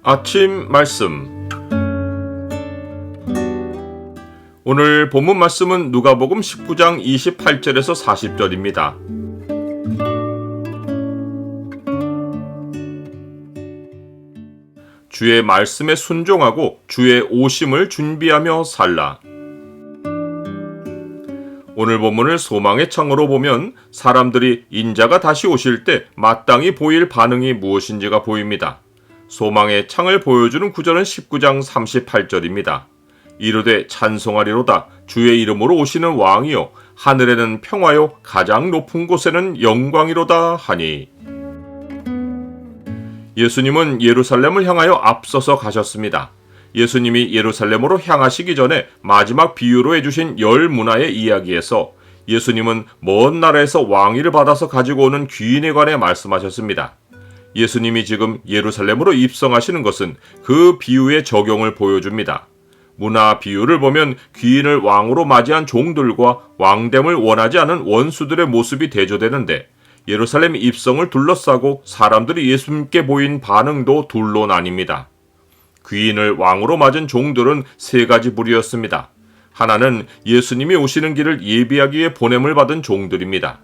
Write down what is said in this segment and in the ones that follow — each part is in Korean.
아침 말씀. 오늘 본문 말씀은 누가복음 19장 28절에서 40절입니다. 주의 말씀에 순종하고 주의 오심을 준비하며 살라. 오늘 본문을 소망의 창으로 보면 사람들이 인자가 다시 오실 때 마땅히 보일 반응이 무엇인지가 보입니다. 소망의 창을 보여주는 구절은 19장 38절입니다. 이르되 찬송하리로다 주의 이름으로 오시는 왕이요 하늘에는 평화요 가장 높은 곳에는 영광이로다 하니. 예수님은 예루살렘을 향하여 앞서서 가셨습니다. 예수님이 예루살렘으로 향하시기 전에 마지막 비유로 해주신 열 문화의 이야기에서 예수님은 먼 나라에서 왕위를 받아서 가지고 오는 귀인에 관해 말씀하셨습니다. 예수님이 지금 예루살렘으로 입성하시는 것은 그 비유의 적용을 보여줍니다. 문화 비유를 보면 귀인을 왕으로 맞이한 종들과 왕됨을 원하지 않은 원수들의 모습이 대조되는데, 예루살렘 입성을 둘러싸고 사람들이 예수님께 보인 반응도 둘로 나뉩니다. 귀인을 왕으로 맞은 종들은 세 가지 부류였습니다. 하나는 예수님이 오시는 길을 예비하기 위해 보냄을 받은 종들입니다.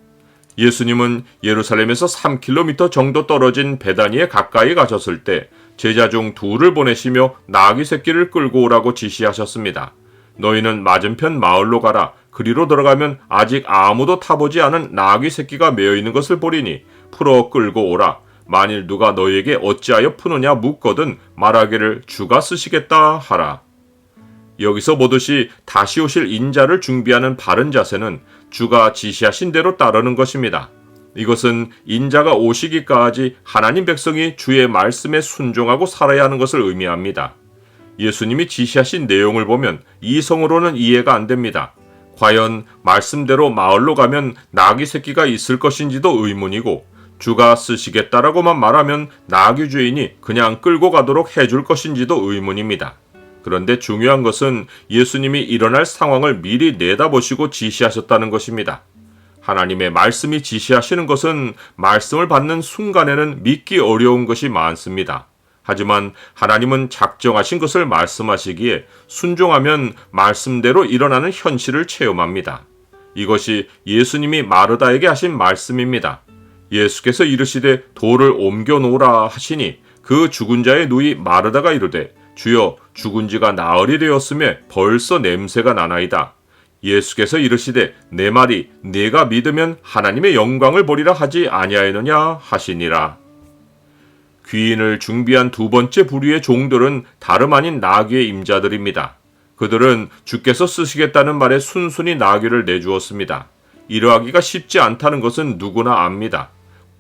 예수님은 예루살렘에서 3km 정도 떨어진 베다니에 가까이 가셨을 때 제자 중 둘을 보내시며 나귀 새끼를 끌고 오라고 지시하셨습니다. 너희는 맞은편 마을로 가라. 그리로 들어가면 아직 아무도 타보지 않은 나귀 새끼가 메어 있는 것을 보리니 풀어 끌고 오라. 만일 누가 너희에게 어찌하여 푸느냐 묻거든 말하기를 주가 쓰시겠다 하라. 여기서 보듯이 다시 오실 인자를 준비하는 바른 자세는 주가 지시하신 대로 따르는 것입니다. 이것은 인자가 오시기까지 하나님 백성이 주의 말씀에 순종하고 살아야 하는 것을 의미합니다. 예수님이 지시하신 내용을 보면 이성으로는 이해가 안 됩니다. 과연 말씀대로 마을로 가면 나귀 새끼가 있을 것인지도 의문이고, 주가 쓰시겠다라고만 말하면 나귀 주인이 그냥 끌고 가도록 해줄 것인지도 의문입니다. 그런데 중요한 것은 예수님이 일어날 상황을 미리 내다보시고 지시하셨다는 것입니다. 하나님의 말씀이 지시하시는 것은 말씀을 받는 순간에는 믿기 어려운 것이 많습니다. 하지만 하나님은 작정하신 것을 말씀하시기에 순종하면 말씀대로 일어나는 현실을 체험합니다. 이것이 예수님이 마르다에게 하신 말씀입니다. 예수께서 이르시되 돌을 옮겨 놓으라 하시니 그 죽은 자의 누이 마르다가 이르되 주여 죽은 지가 나흘이 되었으며 벌써 냄새가 나나이다. 예수께서 이르시되 내 말이 네가 믿으면 하나님의 영광을 보리라 하지 아니하였느냐 하시니라. 귀인을 준비한 두 번째 부류의 종들은 다름 아닌 나귀의 임자들입니다. 그들은 주께서 쓰시겠다는 말에 순순히 나귀를 내주었습니다. 이러하기가 쉽지 않다는 것은 누구나 압니다.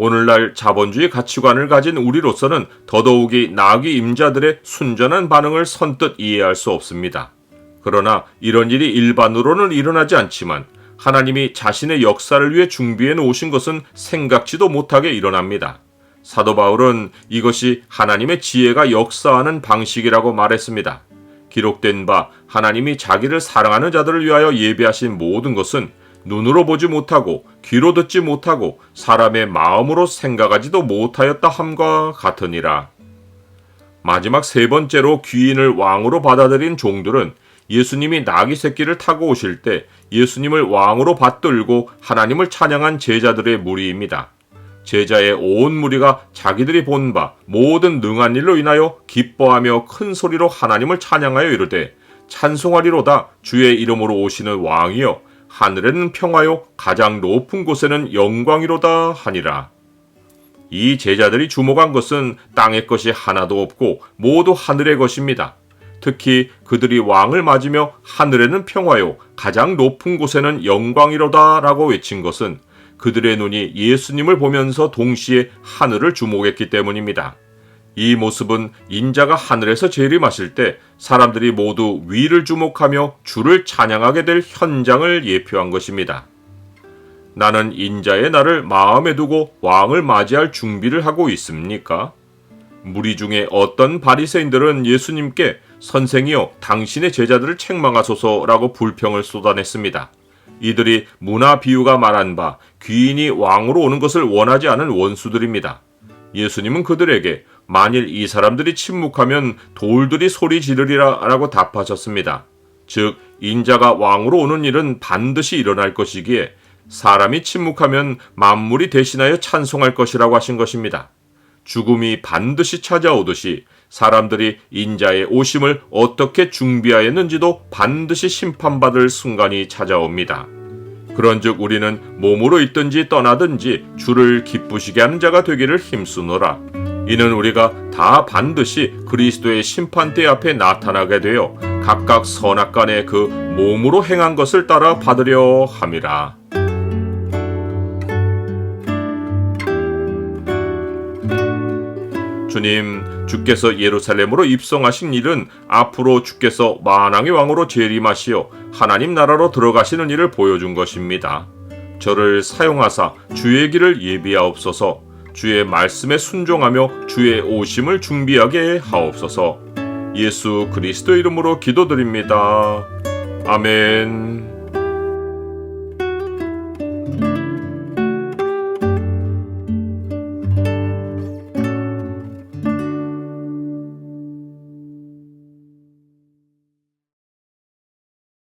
오늘날 자본주의 가치관을 가진 우리로서는 더더욱이 나귀 임자들의 순전한 반응을 선뜻 이해할 수 없습니다. 그러나 이런 일이 일반으로는 일어나지 않지만 하나님이 자신의 역사를 위해 준비해 놓으신 것은 생각지도 못하게 일어납니다. 사도 바울은 이것이 하나님의 지혜가 역사하는 방식이라고 말했습니다. 기록된 바 하나님이 자기를 사랑하는 자들을 위하여 예비하신 모든 것은 눈으로 보지 못하고 귀로 듣지 못하고 사람의 마음으로 생각하지도 못하였다 함과 같으니라. 마지막 세 번째로 귀인을 왕으로 받아들인 종들은 예수님이 나귀 새끼를 타고 오실 때 예수님을 왕으로 받들고 하나님을 찬양한 제자들의 무리입니다. 제자의 온 무리가 자기들이 본 바 모든 능한 일로 인하여 기뻐하며 큰 소리로 하나님을 찬양하여 이르되 찬송하리로다 주의 이름으로 오시는 왕이여 하늘에는 평화요 가장 높은 곳에는 영광이로다 하니라. 이 제자들이 주목한 것은 땅의 것이 하나도 없고 모두 하늘의 것입니다. 특히 그들이 왕을 맞으며 하늘에는 평화요 가장 높은 곳에는 영광이로다 라고 외친 것은 그들의 눈이 예수님을 보면서 동시에 하늘을 주목했기 때문입니다. 이 모습은 인자가 하늘에서 재림하실 때 사람들이 모두 위를 주목하며 주를 찬양하게 될 현장을 예표한 것입니다. 나는 인자의 날을 마음에 두고 왕을 맞이할 준비를 하고 있습니까? 무리 중에 어떤 바리새인들은 예수님께 선생이여 당신의 제자들을 책망하소서라고 불평을 쏟아냈습니다. 이들이 문화 비유가 말한 바 귀인이 왕으로 오는 것을 원하지 않은 원수들입니다. 예수님은 그들에게 만일 이 사람들이 침묵하면 돌들이 소리 지르리라 라고 답하셨습니다. 즉 인자가 왕으로 오는 일은 반드시 일어날 것이기에 사람이 침묵하면 만물이 대신하여 찬송할 것이라고 하신 것입니다. 죽음이 반드시 찾아오듯이 사람들이 인자의 오심을 어떻게 준비하였는지도 반드시 심판받을 순간이 찾아옵니다. 그런즉 우리는 몸으로 있든지 떠나든지 주를 기쁘시게 하는 자가 되기를 힘쓰노라. 이는 우리가 다 반드시 그리스도의 심판대 앞에 나타나게 되어 각각 선악간에 그 몸으로 행한 것을 따라 받으려 함이라. 주님, 주께서 예루살렘으로 입성하신 일은 앞으로 주께서 만왕의 왕으로 재림하시어 하나님 나라로 들어가시는 일을 보여준 것입니다. 저를 사용하사 주의 길을 예비하옵소서. 주의 말씀에 순종하며 주의 오심을 준비하게 하옵소서. 예수 그리스도 이름으로 기도드립니다. 아멘.